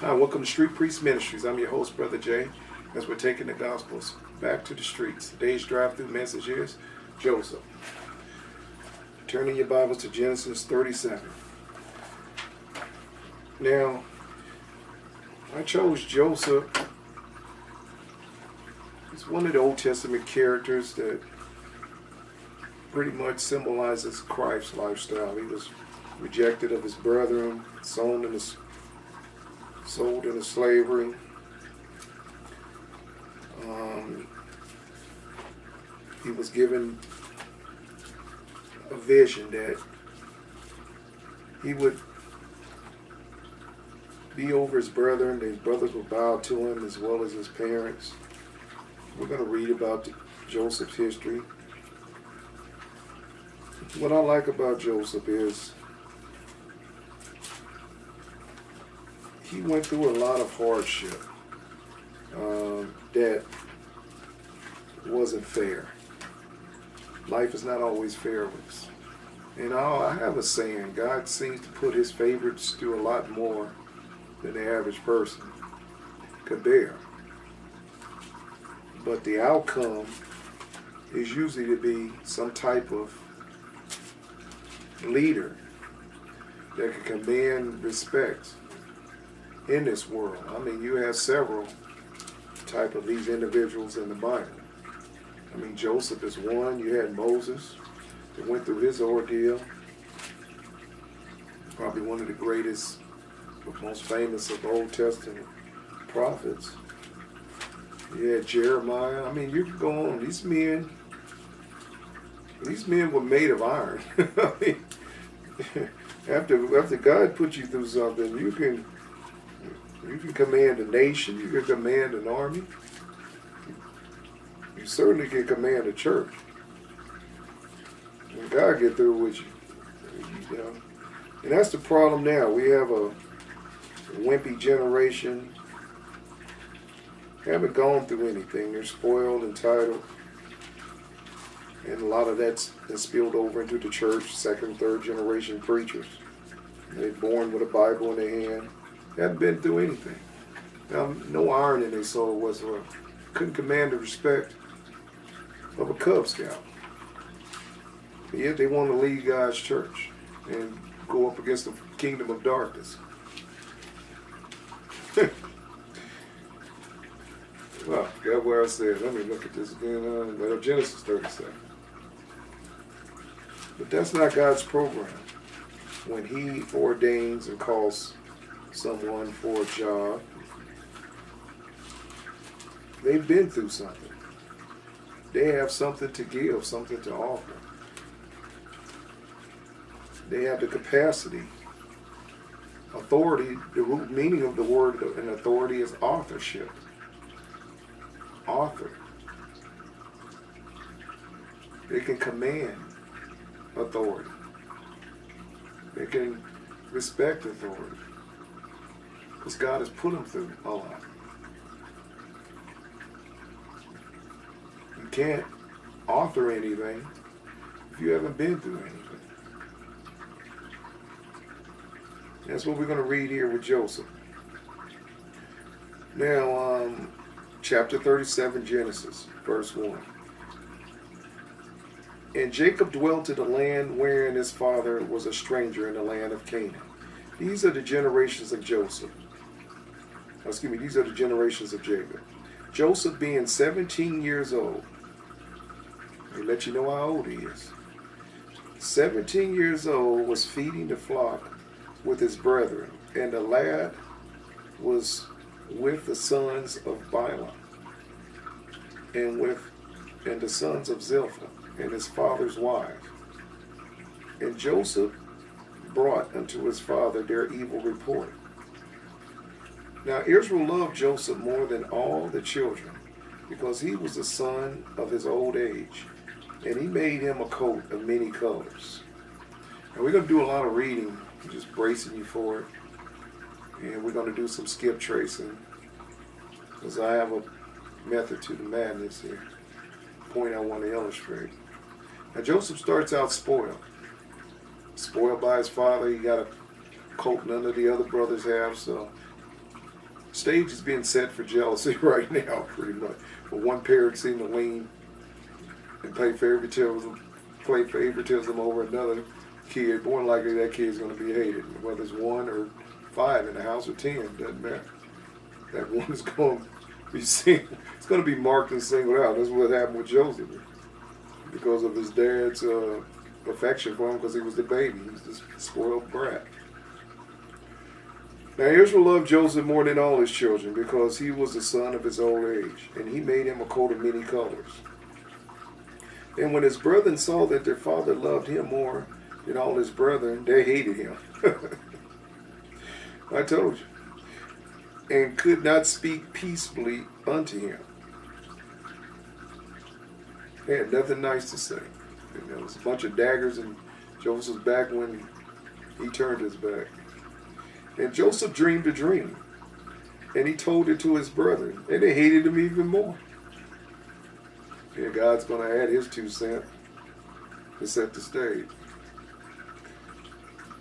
Hi, welcome to Street Priest Ministries. I'm your host, Brother Jay, as we're taking the Gospels back to the streets. Today's drive-through message is Joseph. Turning your Bibles to Genesis 37. Now, I chose Joseph. He's one of the Old Testament characters that pretty much symbolizes Christ's lifestyle. He was rejected of his brethren, sold into slavery. He was given a vision that he would be over his brethren. His brothers would bow to him as well as his parents. We're going to read about Joseph's history. What I like about Joseph is he went through a lot of hardship that wasn't fair. Life is not always fair with us. And I have a saying, God seems to put his favorites through a lot more than the average person could bear. But the outcome is usually to be some type of leader that can command respect in this world. I mean, you have several type of these individuals in the Bible. I mean, Joseph is one. You had Moses that went through his ordeal. Probably one of the greatest, most famous of Old Testament prophets. You had Jeremiah. I mean, you could go on. These men were made of iron. I mean, after God put you through something, you can command a nation. You can command an army. You certainly can command a church. When God get through with you, you know. And that's the problem now. We have a wimpy generation. They haven't gone through anything. They're spoiled, entitled. And a lot of that's spilled over into the church, second, third generation preachers. They're born with a Bible in their hand. They haven't been through anything. Now, no iron in their soul whatsoever. Couldn't command the respect of a Cub Scout. But yet they want to lead God's church and go up against the kingdom of darkness. Well, got where I said. Let me look at this again. Genesis 37. But that's not God's program. When he ordains and calls someone for a job, they've been through something. They have something to give, something to offer. They have the capacity. Authority, the root meaning of the word in authority is authorship. Author. They can command authority. They can respect authority. Because God has put them through a lot. You can't author anything if you haven't been through anything. That's what we're going to read here with Joseph. Now, chapter 37, Genesis, verse 1. And Jacob dwelt in a land wherein his father was a stranger in the land of Canaan. These are the generations of Joseph. These are the generations of Jacob. Joseph being 17 years old. They let you know how old he is. 17 years old, was feeding the flock with his brethren, and the lad was with the sons of Bilhah, and the sons of Zilpah, and his father's wives. And Joseph brought unto his father their evil report. Now Israel loved Joseph more than all the children, because he was the son of his old age, and he made him a coat of many colors. And we're going to do a lot of reading, just bracing you for it. And we're going to do some skip tracing, because I have a method to the madness here. Point I want to illustrate. Now Joseph starts out spoiled. Spoiled by his father. He got a coat none of the other brothers have, so stage is being set for jealousy right now, pretty much. But one parent seemed to lean and play favoritism over another kid. More than likely, that kid's going to be hated. Whether it's 1 or 5 in the house or 10, doesn't matter. That one is going to be seen. It's going to be marked and singled out. That's what happened with Joseph, because of his dad's affection for him, because he was the baby. He was this spoiled brat. Now Israel loved Joseph more than all his children, because he was the son of his old age, and he made him a coat of many colors. And when his brethren saw that their father loved him more than all his brethren, they hated him. I told you. And could not speak peaceably unto him. They had nothing nice to say. And there was a bunch of daggers in Joseph's back when he turned his back. And Joseph dreamed a dream, and he told it to his brethren, and they hated him even more. Yeah, God's going to add his 2 cents to set the stage.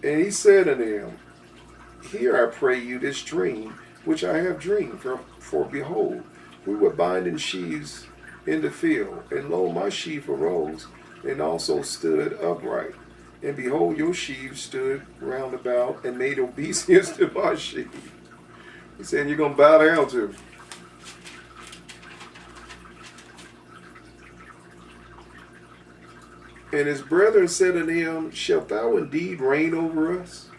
And he said unto him, Hear, I pray you, this dream which I have dreamed. For behold, we were binding sheaves in the field, and lo, my sheaf arose, and also stood upright. And behold, your sheaves stood round about, and made obeisance to my sheaf. He's saying, you're going to bow down to me. And his brethren said unto him, Shalt thou indeed reign over us?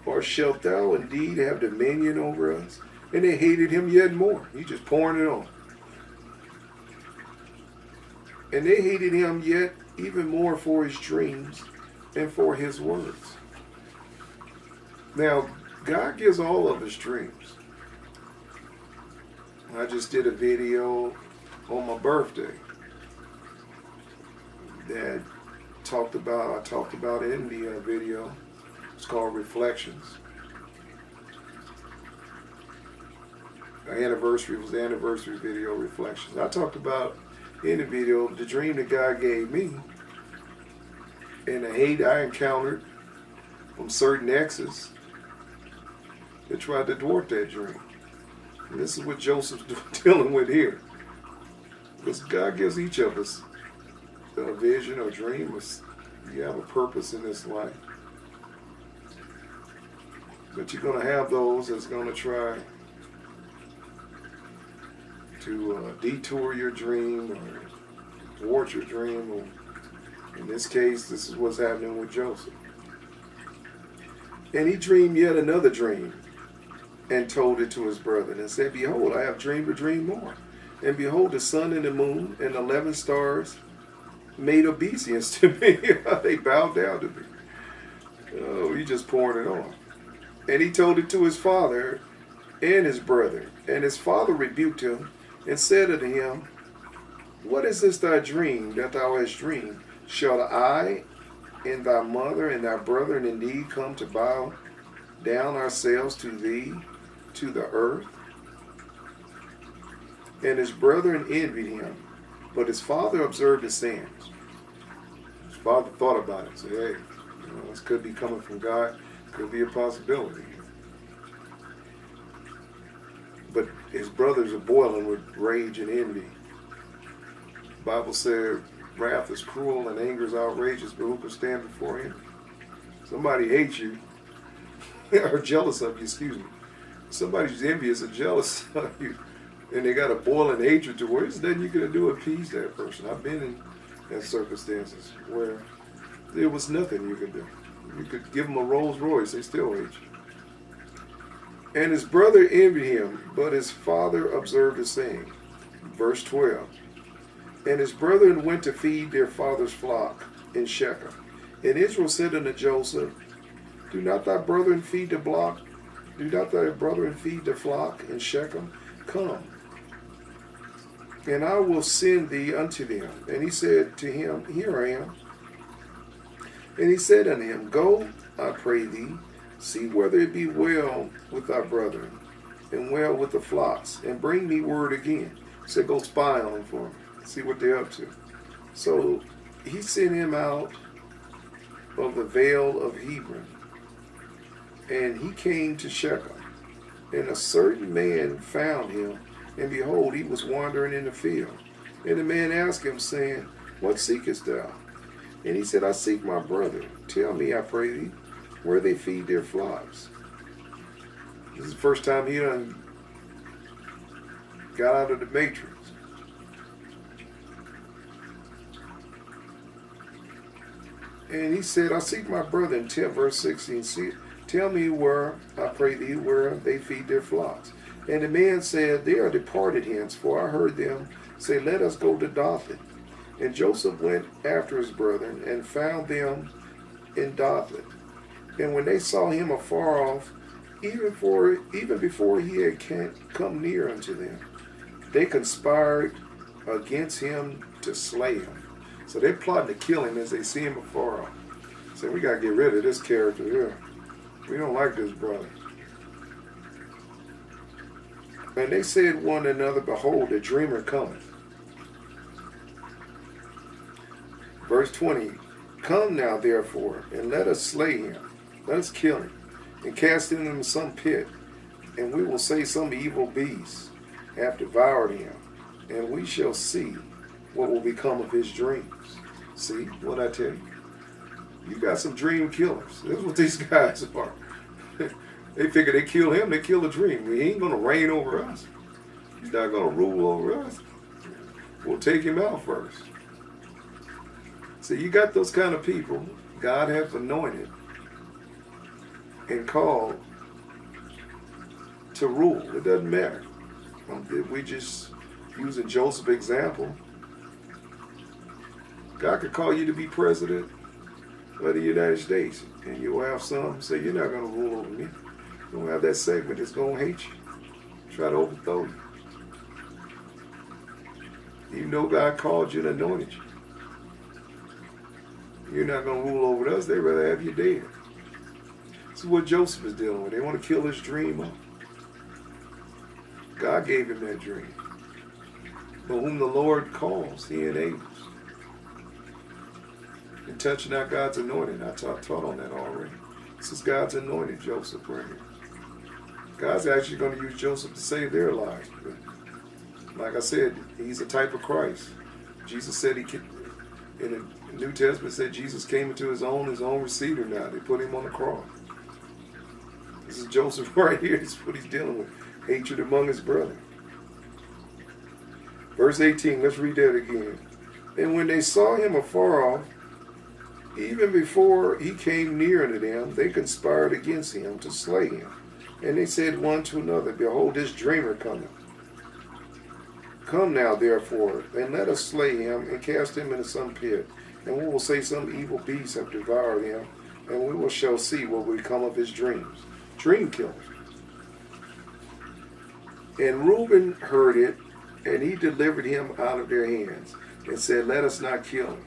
Or shalt thou indeed have dominion over us? And they hated him yet more. He's just pouring it on. And they hated him yet even more for his dreams and for his words. Now, God gives all of us dreams. I just did a video on my birthday that I talked about in the video. It's called Reflections. Our anniversary was the anniversary video, Reflections. I talked about in the video the dream that God gave me and the hate I encountered from certain exes that tried to thwart that dream. And this is what Joseph's dealing with here. Because God gives each of us a vision or dream, or you have a purpose in this life. But you're going to have those that's going to try to detour your dream or thwart your dream. Or in this case, this is what's happening with Joseph. And he dreamed yet another dream and told it to his brethren and said, Behold, I have dreamed a dream more. And behold, the sun and the moon and 11 stars made obeisance to me. They bowed down to me. Oh, he just pouring it on. And he told it to his father and his brethren. And his father rebuked him and said unto him, What is this thy dream that thou hast dreamed? Shall I and thy mother and thy brethren indeed come to bow down ourselves to thee, to the earth? And his brethren envied him, but his father observed his sayings. His father thought about it and said, Hey, this could be coming from God. Could be a possibility. But his brothers are boiling with rage and envy. The Bible said, wrath is cruel and anger is outrageous, but who can stand before him? Somebody hates you, or jealous of you, excuse me. Somebody's envious or jealous of you, and they got a boiling hatred to where there's nothing you can do to appease that person. I've been in circumstances where there was nothing you could do. You could give them a Rolls Royce, they still hate you. And his brother envied him, but his father observed his saying. Verse 12. And his brethren went to feed their father's flock in Shechem. And Israel said unto Joseph, Do not thy brethren feed the flock? Do not thy brethren feed the flock in Shechem? Come, and I will send thee unto them. And he said to him, Here I am. And he said unto him, Go, I pray thee, see whether it be well with thy brethren, and well with the flocks, and bring me word again. He said, Go spy on them for me, see what they're up to. So he sent him out of the vale of Hebron, And he came to Shechem. And a certain man found him, and behold, he was wandering in the field. And the man asked him, saying, What seekest thou? And he said, I seek my brother. Tell me, I pray thee, where they feed their flocks. This is the first time he done got out of the matrix. And he said, I seek my brother. And verse 16, tell me where, I pray thee, where they feed their flocks. And the man said, They are departed hence, for I heard them say, Let us go to Dothan. And Joseph went after his brethren, and found them in Dothan. And when they saw him afar off, even before he had come near unto them, they conspired against him to slay him. So they're plotting to kill him as they see him afar off. So we got to get rid of this character here. We don't like this brother. And they said one to another, Behold, the dreamer cometh. Verse 20, Come now, therefore, and let us slay him. Let us kill him, and cast him into some pit. And we will say some evil beast hath devoured him, and we shall see what will become of his dreams. See what I tell you? You got some dream killers. That's what these guys are. They figure they kill him, they kill a dream. He ain't going to reign over us. He's not going to rule over us. We'll take him out first. So you got those kind of people God has anointed and called to rule. It doesn't matter. We just using Joseph's example. God could call you to be president of the United States, and you'll have some say, You're not going to rule over me. You'll have that segment that's going to hate you, try to overthrow you. Even though God called you and anointed you, you're not going to rule over us. They'd rather have you dead. This is what Joseph is dealing with. They want to kill his dream up. God gave him that dream. But whom the Lord calls, he enables. And touching out God's anointed. I taught on that already. This is God's anointed Joseph right here. God's actually going to use Joseph to save their lives. But like I said, he's a type of Christ. Jesus said he could, in the New Testament said Jesus came into his own received him not. They put him on the cross. This is Joseph right here. This is what he's dealing with. Hatred among his brethren. Verse 18, let's read that again. And when they saw him afar off, even before he came near unto them, they conspired against him to slay him. And they said one to another, Behold, this dreamer cometh. Come now, therefore, and let us slay him, and cast him into some pit. And we will say some evil beast have devoured him, and we shall see what will become of his dreams. Dream killers. And Reuben heard it, and he delivered him out of their hands, and said, Let us not kill him.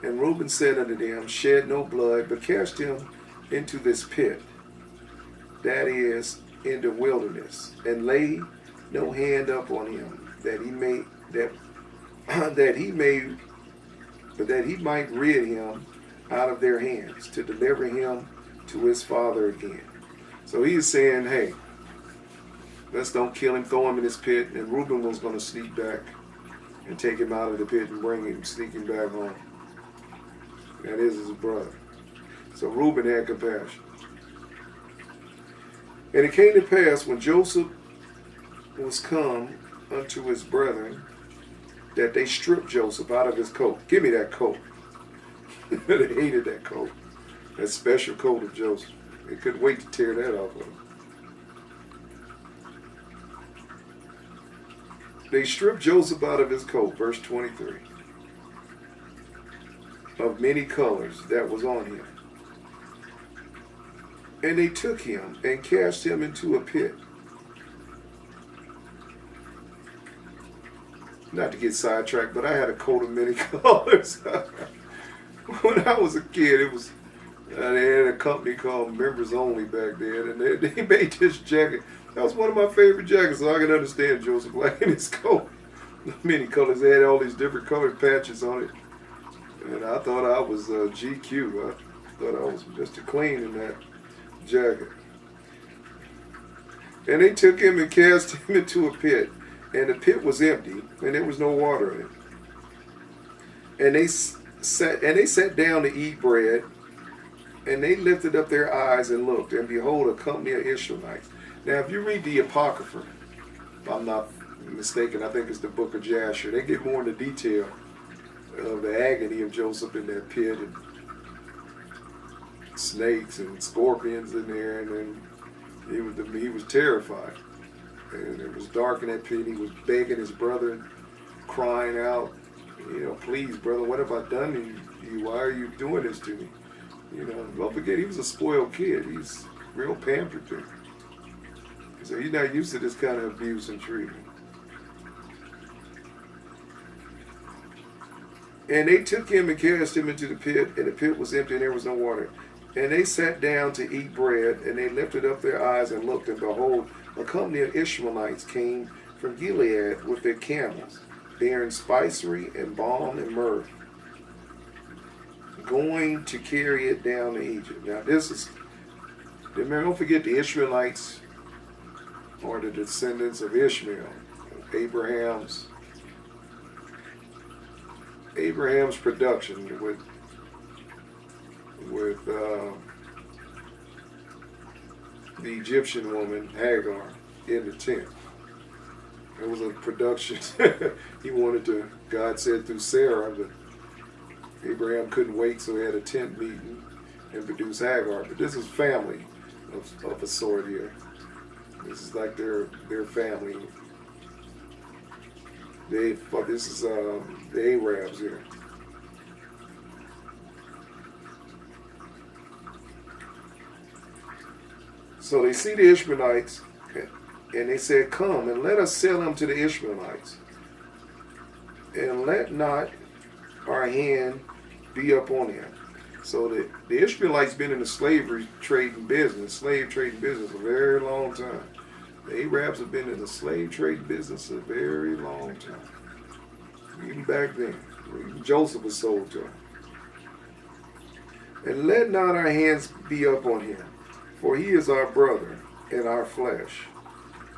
And Reuben said unto them, Shed no blood, but cast him into this pit, that is, in the wilderness, and lay no hand up on him, that he might rid him out of their hands, to deliver him to his father again. So he's saying, hey, let's don't kill him, throw him in this pit. And Reuben was going to sneak back and take him out of the pit and sneak him back home. That is his brother. So Reuben had compassion. And it came to pass, when Joseph was come unto his brethren, that they stripped Joseph out of his coat. Give me that coat. They hated that coat. That special coat of Joseph. They couldn't wait to tear that off of him. They stripped Joseph out of his coat, verse 23, of many colors that was on him. And they took him and cast him into a pit. Not to get sidetracked, but I had a coat of many colors. When I was a kid, they had a company called Members Only back then, and they made this jacket. That was one of my favorite jackets, so I can understand Joseph liking his coat. Many colors. They had all these different colored patches on it. And I thought I was GQ. I thought I was Mr. Clean in that. jacket. And they took him and cast him into a pit. And the pit was empty, and there was no water in it. And they sat down to eat bread, and they lifted up their eyes and looked, and behold, a company of Ishmaelites. Now, if you read the Apocrypha, if I'm not mistaken, I think it's the book of Jasher, they get more into detail of the agony of Joseph in that pit, and snakes and scorpions in there, and then he was terrified. And it was dark in that pit. He was begging his brother, crying out, please, brother, what have I done to you? Why are you doing this to me? Don't forget, he was a spoiled kid. He's real pampered to him. So he's not used to this kind of abuse and treatment. And they took him and cast him into the pit, and the pit was empty, and there was no water. And they sat down to eat bread, and they lifted up their eyes and looked, and behold, a company of Ishmaelites came from Gilead with their camels, bearing spicery and balm and myrrh, going to carry it down to Egypt. Now don't forget, the Ishmaelites are the descendants of Ishmael, Abraham's production with the Egyptian woman Hagar in the tent. It was a production. God said through Sarah, but Abraham couldn't wait, so he had a tent meeting and produced Hagar. But this is family of a sort here. This is like their family. This is the Arabs here. So they see the Ishmaelites, and they said, come, and let us sell them to the Ishmaelites. And let not our hand be upon him. So the Ishmaelites been in the slave trading business a very long time. The Arabs have been in the slave trading business a very long time. Even back then. Even Joseph was sold to him. And let not our hands be up on him, for he is our brother and our flesh.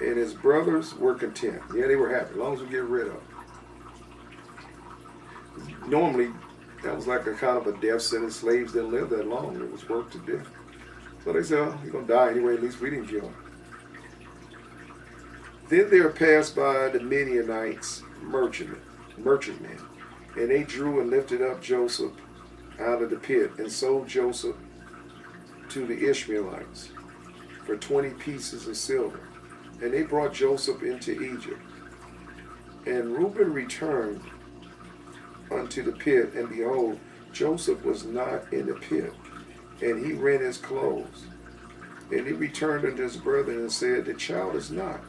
And his brothers were content. Yeah, they were happy, as long as we get rid of him. Normally, that was like a kind of a death sentence. Slaves didn't live that long. It was worked to death. So they said, he's going to die anyway. At least we didn't kill him. Then there passed by the Midianites merchantmen, and they drew and lifted up Joseph out of the pit and sold Joseph to the Ishmaelites for 20 pieces of silver. And they brought Joseph into Egypt. And Reuben returned unto the pit, and behold, Joseph was not in the pit, and he rent his clothes. And he returned unto his brethren and said, the child is not,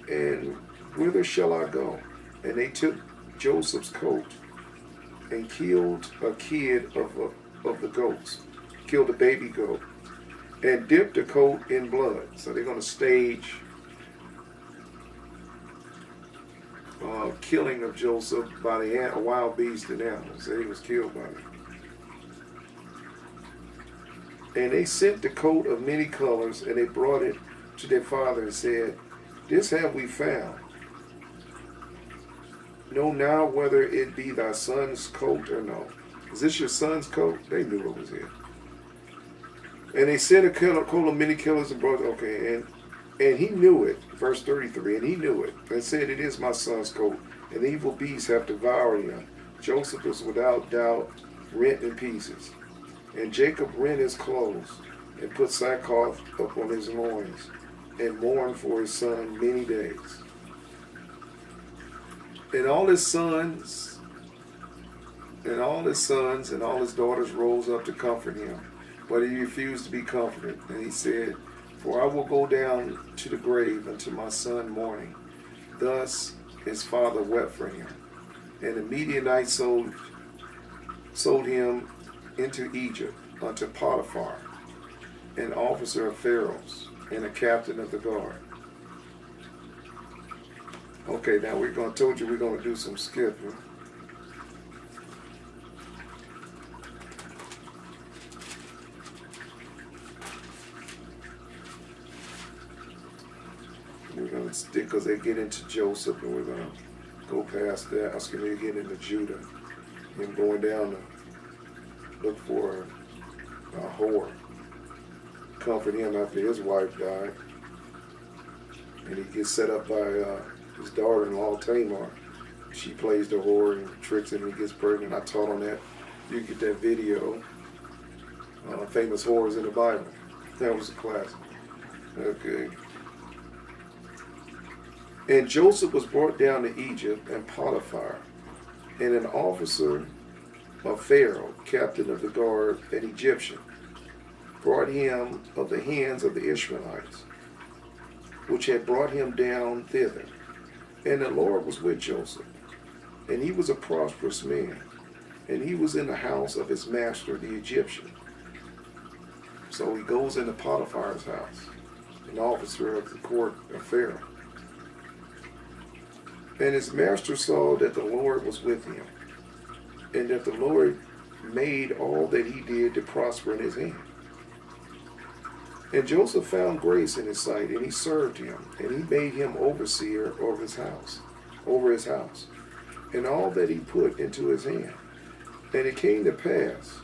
and whither shall I go? And they took Joseph's coat and killed a kid of the goats, killed a baby goat, and dipped the coat in blood. So they're going to stage killing of Joseph by a wild beast and animals. He was killed by them. And they sent the coat of many colors, and they brought it to their father and said, this have we found. Know now whether it be thy son's coat or no. Is this your son's coat? They knew it was it. And they sent a coat of many colors and brought it. Okay, and he knew it, verse 33, and he knew it, and said, it is my son's coat, and evil beasts have devoured him. Joseph is without doubt rent in pieces. And Jacob rent his clothes, and put sackcloth upon his loins, and mourned for his son many days. And all his sons and all his daughters rose up to comfort him, but he refused to be comforted. And he said, for I will go down to the grave unto my son mourning. Thus his father wept for him. And the Midianites sold him into Egypt unto Potiphar, an officer of Pharaoh's, and a captain of the guard. Okay, now told you we're going to do some skipping. because they get into Joseph, and we're going to go past that. I was going to get into Judah, him going down to look for a whore, comfort him after his wife died, and he gets set up by his daughter-in-law Tamar. She plays the whore and tricks him, and he gets pregnant. I taught on that. You get that video, famous whores in the Bible. That was a classic. Okay. And Joseph was brought down to Egypt, and Potiphar, and an officer of Pharaoh, captain of the guard, an Egyptian, brought him of the hands of the Ishmaelites, which had brought him down thither. And the Lord was with Joseph, and he was a prosperous man, and he was in the house of his master, the Egyptian. So he goes into Potiphar's house, an officer of the court of Pharaoh. And his master saw that the Lord was with him, and that the Lord made all that he did to prosper in his hand. And Joseph found grace in his sight, and he served him, and he made him overseer over his house, and all that he put into his hand. And it came to pass,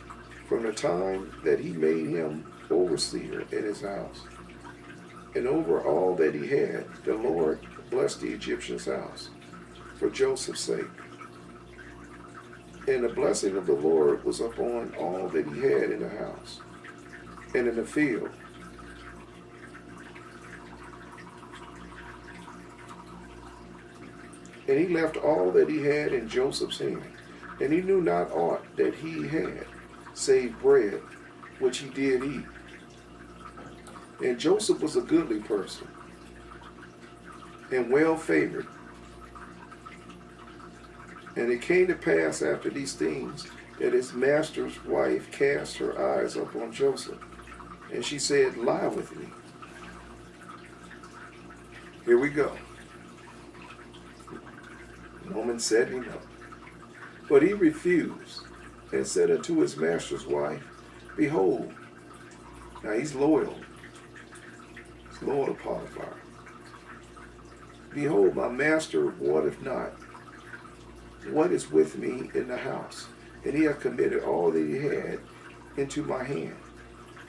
from the time that he made him overseer in his house, and over all that he had, the Lord blessed the Egyptian's house for Joseph's sake. And the blessing of the Lord was upon all that he had in the house and in the field. And he left all that he had in Joseph's hand, and he knew not aught that he had, save bread, which he did eat. And Joseph was a goodly person, and well favored. And it came to pass after these things, that his master's wife cast her eyes upon Joseph, and she said, Lie with me. Here we go. The woman set him up. But he refused, and said unto his master's wife, Behold, now he's loyal. He's loyal to Potiphar. Behold, my master wotteth not what is with me in the house, and he hath committed all that he had into my hand.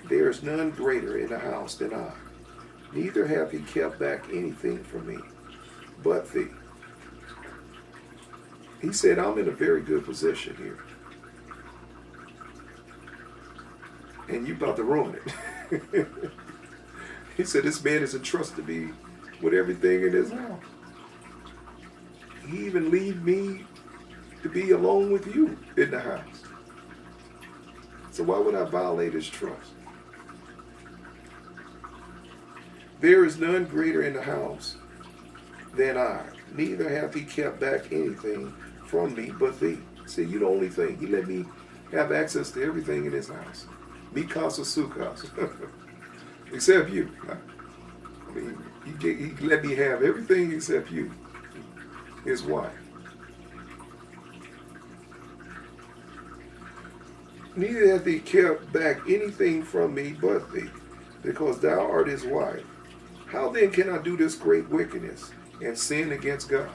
There is none greater in the house than I, neither hath he kept back anything from me, but thee. He said, I'm in a very good position here, and you about to ruin it. He said, this man is entrusted me with everything in his house. He even leave me to be alone with you in the house. So why would I violate his trust? There is none greater in the house than I, neither hath he kept back anything from me but thee. See, you the only thing. He let me have access to everything in his house. Mi casa su casa. Except you. I mean, he let me have everything except you, his wife. Neither hath he kept back anything from me but thee, because thou art his wife. How then can I do this great wickedness and sin against God?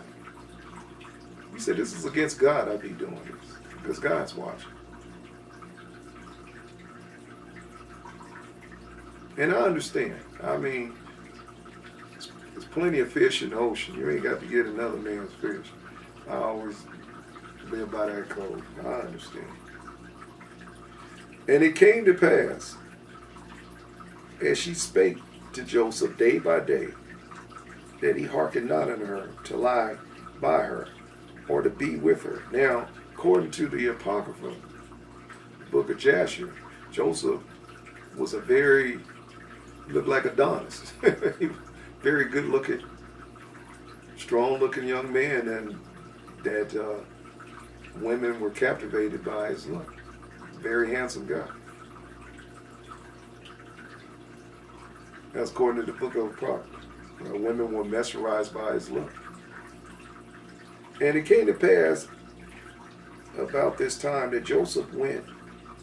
He said, this is against God I be doing this, because God's watching. And I understand. I mean, there's plenty of fish in the ocean. You ain't got to get another man's fish. I always live by that code. I understand. And it came to pass, as she spake to Joseph day by day, that he hearkened not unto her to lie by her, or to be with her. Now, according to the Apocrypha, book of Jasher, Joseph was looked like Adonis. Very good looking, strong looking young man, and that women were captivated by his look. Very handsome guy. That's according to the book of Proverbs. Women were mesmerized by his look. And it came to pass about this time that Joseph went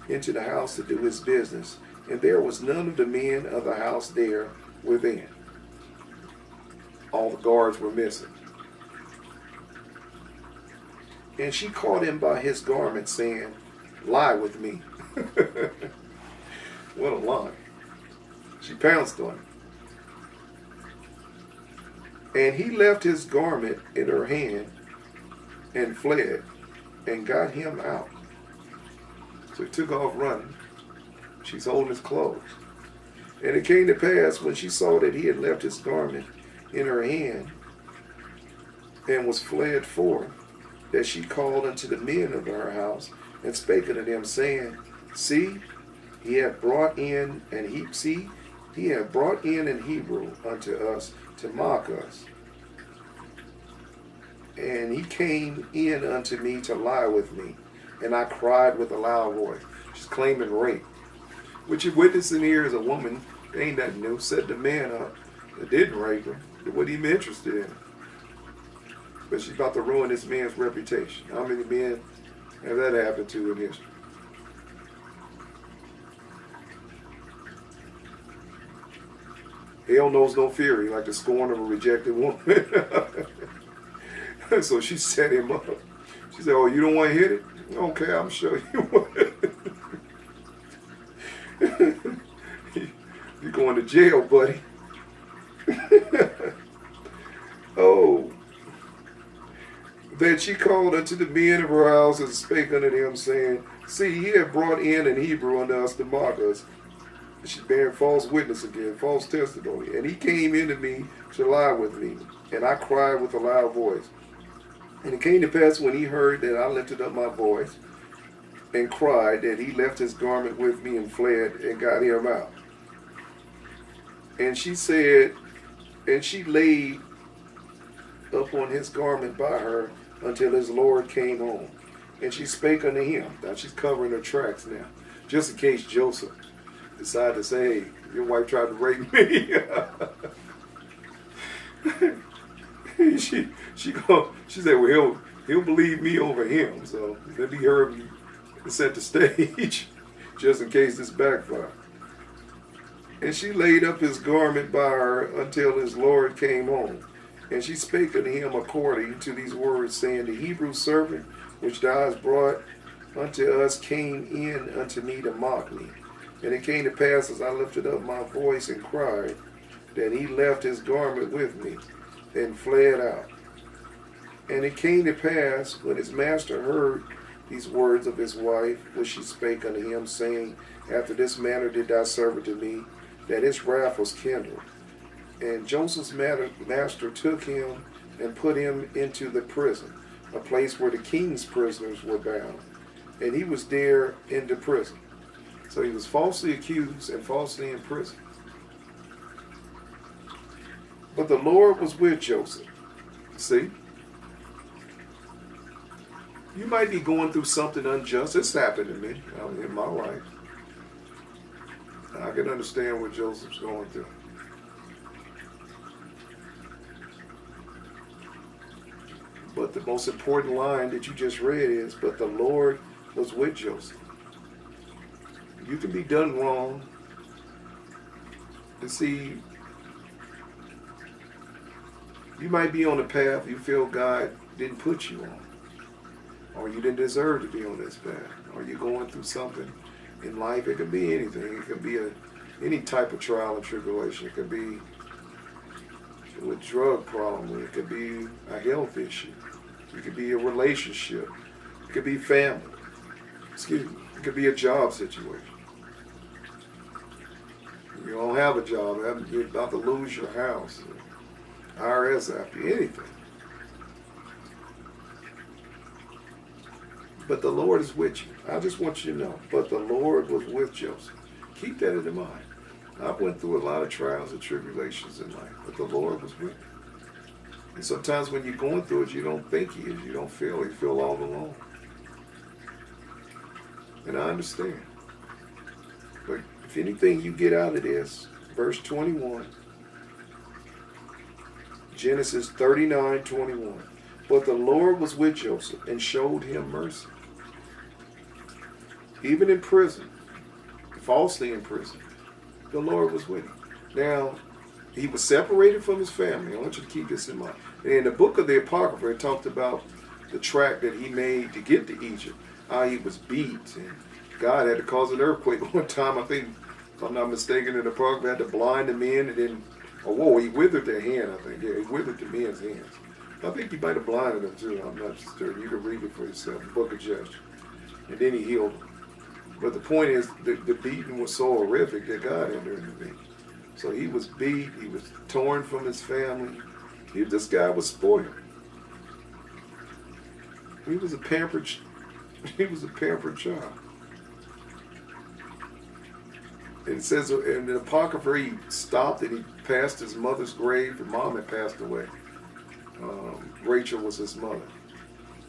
into the house to do his business, and there was none of the men of the house there within. All the guards were missing. And she caught him by his garment, saying, "Lie with me." What a lie. She pounced on him. And he left his garment in her hand and fled and got him out. So he took off running. She's holding his clothes. And it came to pass, when she saw that he had left his garment in her hand and was fled forth, that she called unto the men of her house and spake unto them, saying, See, he hath brought in an Hebrew unto us to mock us. And he came in unto me to lie with me, and I cried with a loud voice. She's claiming rape. What you're witnessing here is a woman, ain't nothing new, set the man up that didn't rape her, that wasn't even interested in her. But she's about to ruin this man's reputation. How many men have that happened to in history? Hell knows no fury like the scorn of a rejected woman. So she set him up. She said, "Oh, you don't want to hit it? Okay, I'm sure you want. You're going to jail, buddy." Oh. Then she called unto the men of her house and spake unto them, saying, See, he hath brought in an Hebrew unto us to mock us. She's bearing false witness again, false testimony. And he came into me to lie with me, and I cried with a loud voice. And it came to pass, when he heard that I lifted up my voice and cried, that he left his garment with me and fled and got him out. And she said, and she laid upon his garment by her until his Lord came home. And she spake unto him. Now she's covering her tracks now, just in case Joseph decided to say, "Hey, your wife tried to rape me." She said, "Well, he'll believe me over him, so let me hurry and set the stage just in case this backfire." And she laid up his garment by her until his Lord came home. And she spake unto him according to these words, saying, The Hebrew servant which thou hast brought unto us came in unto me to mock me. And it came to pass, as I lifted up my voice and cried, that he left his garment with me and fled out. And it came to pass, when his master heard these words of his wife, which she spake unto him, saying, After this manner did thy servant to me, that his wrath was kindled. And Joseph's master took him and put him into the prison, a place where the king's prisoners were bound. And he was there in the prison. So he was falsely accused and falsely imprisoned. But the Lord was with Joseph. See? You might be going through something unjust. It's happened to me in my life. I can understand what Joseph's going through. But the most important line that you just read is, but the Lord was with Joseph. You can be done wrong. And see, you might be on a path you feel God didn't put you on. Or you didn't deserve to be on this path. Or you're going through something in life. It could be anything. It could be any type of trial and tribulation. It could be a drug problem. It could be a health issue. It could be a relationship. It could be family. Excuse me. It could be a job situation. You don't have a job. You're about to lose your house. IRS after you, anything. But the Lord is with you. I just want you to know. But the Lord was with Joseph. Keep that in mind. I went through a lot of trials and tribulations in life, but the Lord was with me. And sometimes when you're going through it, you don't think He is. You don't feel it. You feel all alone. And I understand. But if anything you get out of this, verse 21, Genesis 39:21. But the Lord was with Joseph and showed him mercy. Even in prison, falsely in prison, the Lord was with him. Now, He was separated from his family. I want you to keep this in mind. And in the book of the Apocrypha, it talked about the track that he made to get to Egypt. How he was beat, and God had to cause an earthquake one time. I think, if I'm not mistaken, in the Apocrypha, had to blind the men, and then, he withered their hand, I think. Yeah, he withered the men's hands. I think he might have blinded them too. I'm not sure. You can read it for yourself, the book of Judges. And then he healed them. But the point is, the beating was so horrific that God had to intervene. So he was beat. He was torn from his family. This guy was spoiled. He was a pampered child. And it says in the Apocrypha, he stopped and he passed his mother's grave. Her mom had passed away. Rachel was his mother.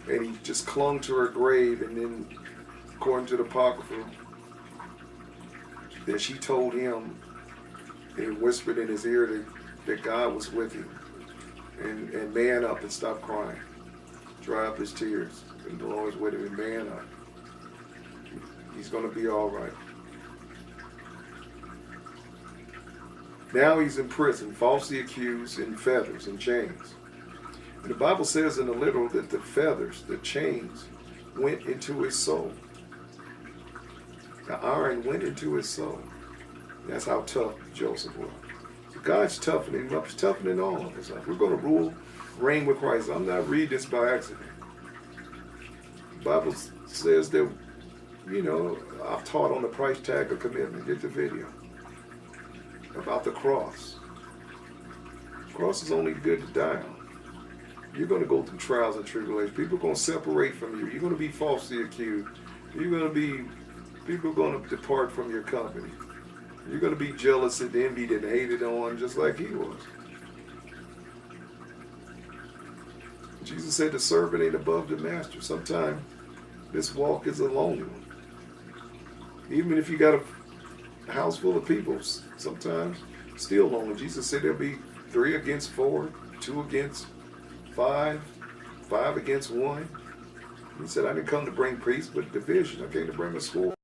And he just clung to her grave, and then, according to the Apocrypha, that she told him and whispered in his ear that God was with him. And man up and stop crying. Dry up his tears. And the Lord's with him, and man up. He's going to be all right. Now he's in prison, falsely accused, in feathers and chains. And the Bible says in the literal that the feathers, the chains, went into his soul. The iron went into his soul. That's how tough Joseph was. So God's toughening him up. He's toughening all of us up. We're going to reign with Christ. I'm not reading this by accident. The Bible says that, I've taught on the price tag of commitment. Get the video. About the cross. The cross is only good to die on. You're going to go through trials and tribulations. People are going to separate from you. You're going to be falsely accused. People are going to depart from your company. You're going to be jealous and envied and hated on just like he was. Jesus said the servant ain't above the master. Sometimes this walk is a lonely one. Even if you got a house full of people, sometimes still lonely. Jesus said there'll be 3 against 4, 2 against 5, 5 against 1. He said, I didn't come to bring peace, but division. I came to bring a sword.